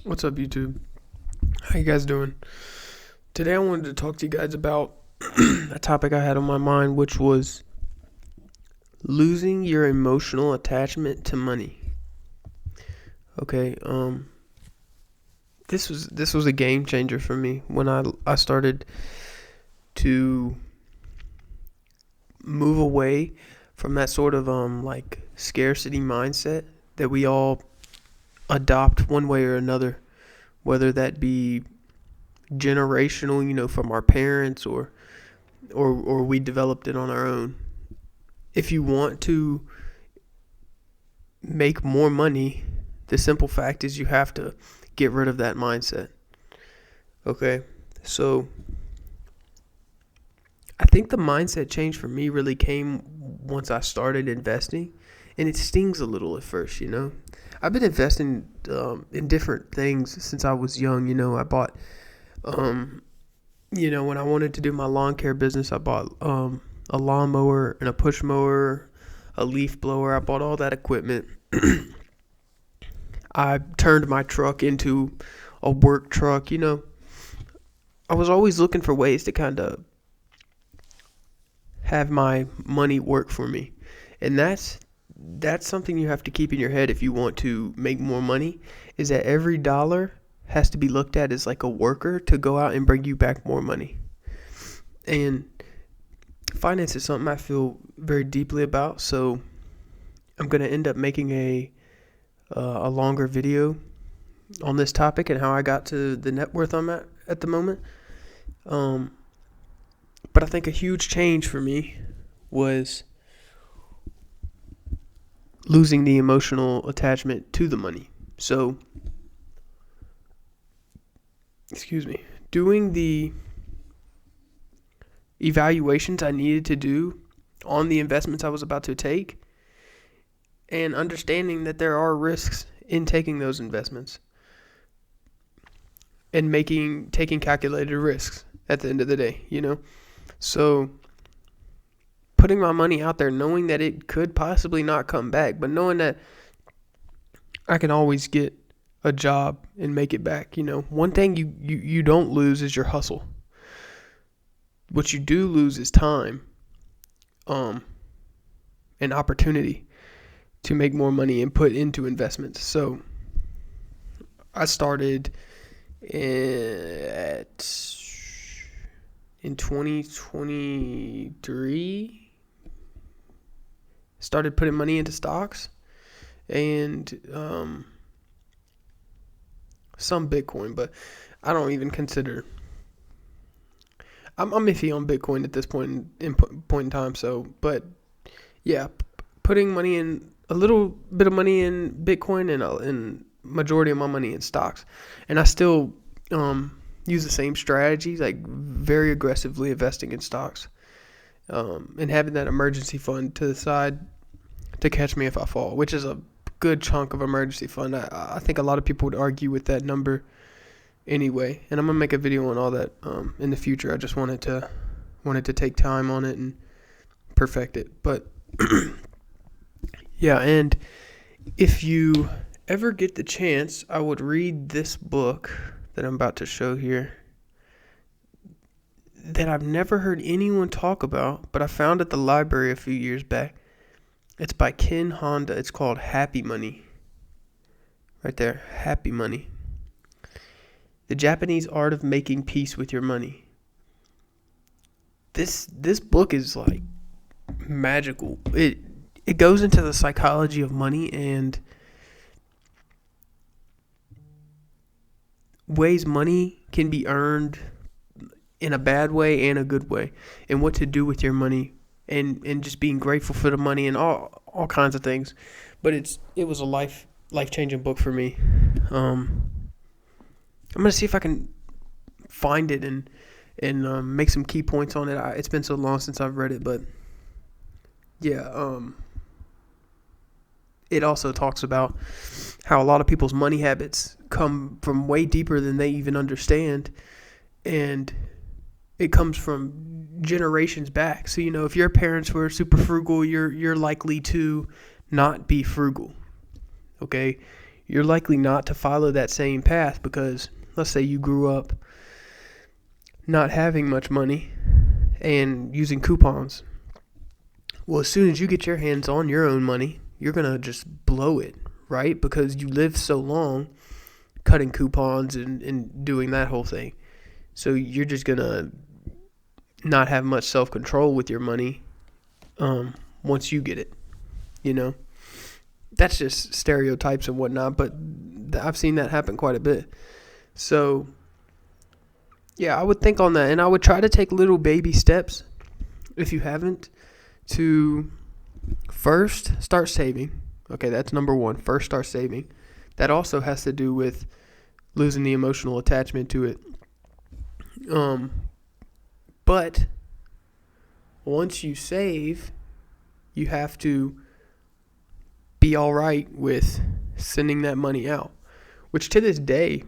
What's up, YouTube? How you guys doing? Today I wanted to talk to you guys about a topic I had on my mind, which was losing your emotional attachment to money. Okay, this was a game changer for me when I started to move away from that sort of like scarcity mindset that we all adopt one way or another, whether that be generational, from our parents, or we developed it on our own. If you want to make more money, the simple fact is you have to get rid of that mindset. Okay? So I think the mindset change for me really came once I started investing, and it stings a little at first. I've been investing in different things since I was young. I bought when I wanted to do my lawn care business, I bought a lawnmower and a push mower, a leaf blower. I bought all that equipment. I turned my truck into a work truck. I was always looking for ways to kind of have my money work for me. And that's something you have to keep in your head if you want to make more money, is that every dollar has to be looked at as like a worker to go out and bring you back more money. And finance is something I feel very deeply about, so I'm going to end up making a longer video on this topic and how I got to the net worth I'm at the moment. But I think a huge change for me was losing the emotional attachment to the money. So, doing the evaluations I needed to do on the investments I was about to take, and understanding that there are risks in taking those investments, and taking calculated risks at the end of the day. So putting my money out there, knowing that it could possibly not come back, but knowing that I can always get a job and make it back. One thing you don't lose is your hustle. What you do lose is time, and opportunity to make more money and put into investments. So I started in 2023, started putting money into stocks and some Bitcoin, but I don't even consider. I'm iffy on Bitcoin at this point in time. So, but yeah, putting money in, a little bit of money in Bitcoin, and majority of my money in stocks, and I still use the same strategies, like very aggressively investing in stocks, and having that emergency fund to the side to catch me if I fall, which is a good chunk of emergency fund. I think a lot of people would argue with that number anyway, and I'm gonna make a video on all that in the future. I just wanted to take time on it and perfect it. But yeah, and if you ever get the chance, I would read this book that I'm about to show here, that I've never heard anyone talk about, but I found at the library a few years back. It's by Ken Honda. It's called Happy Money. Right there, Happy Money. The Japanese Art of Making Peace with Your Money. This book is like magical. It goes into the psychology of money and ways money can be earned in a bad way and a good way, and what to do with your money, and just being grateful for the money and all kinds of things. But it was a life changing book for me. I'm gonna see if I can find it and make some key points on it. It's been so long since I've read it, but yeah. It also talks about how a lot of people's money habits come from way deeper than they even understand, and it comes from generations back. So if your parents were super frugal, you're likely to not be frugal. Okay, you're likely not to follow that same path because let's say you grew up not having much money and using coupons. Well, as soon as you get your hands on your own money, you're going to just blow it, right? Because you lived so long cutting coupons and doing that whole thing. So you're just going to not have much self-control with your money once you get it, you know? That's just stereotypes and whatnot, but I've seen that happen quite a bit. So, yeah, I would think on that, and I would try to take little baby steps, if you haven't, to first start saving. Okay, that's number one. First start saving. That also has to do with losing the emotional attachment to it. But once you save, you have to be all right with sending that money out, which to this day,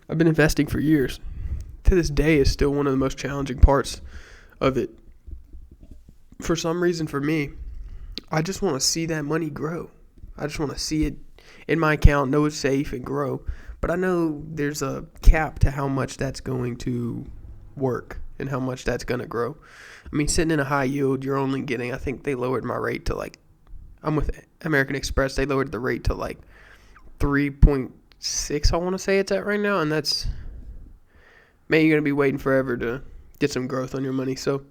I've been investing for years. To this day is still one of the most challenging parts of it. For some reason, for me, I just want to see that money grow. I just want to see it in my account, know it's safe and grow. But I know there's a cap to how much that's going to work and how much that's going to grow. I mean, sitting in a high yield, you're only getting, I think they lowered my rate to like, I'm with American Express, they lowered the rate to like 3.6, I want to say it's at right now. And that's, man, you're going to be waiting forever to get some growth on your money. So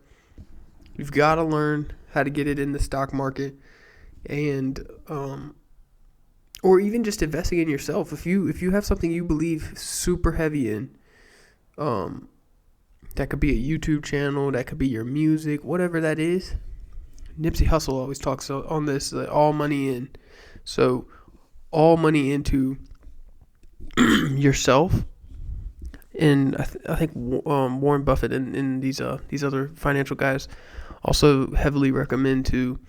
you've got to learn how to get it in the stock market and, or even just investing in yourself. If you have something you believe super heavy in, that could be a YouTube channel, that could be your music, whatever that is. Nipsey Hussle always talks on this, all money in. So all money into yourself. And I think Warren Buffett and these other financial guys also heavily recommend to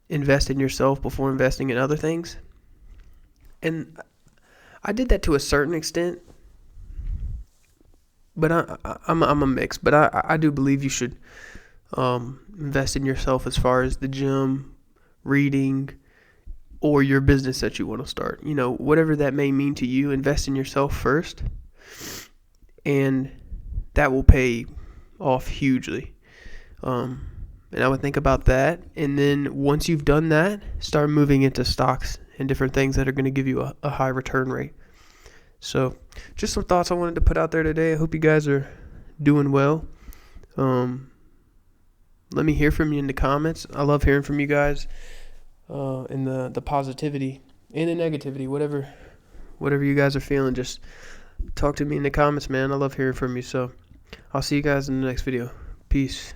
invest in yourself before investing in other things. And I did that to a certain extent, but I'm a mix. But I do believe you should invest in yourself as far as the gym, reading, or your business that you want to start. You know, whatever that may mean to you, invest in yourself first, and that will pay off hugely. And I would think about that, and then once you've done that, start moving into stocks and different things that are going to give you a high return rate. So just some thoughts I wanted to put out there today. I hope you guys are doing well. Let me hear from you in the comments. I love hearing from you guys, and the positivity and the negativity, whatever you guys are feeling. Just talk to me in the comments, man. I love hearing from you. So I'll see you guys in the next video. Peace.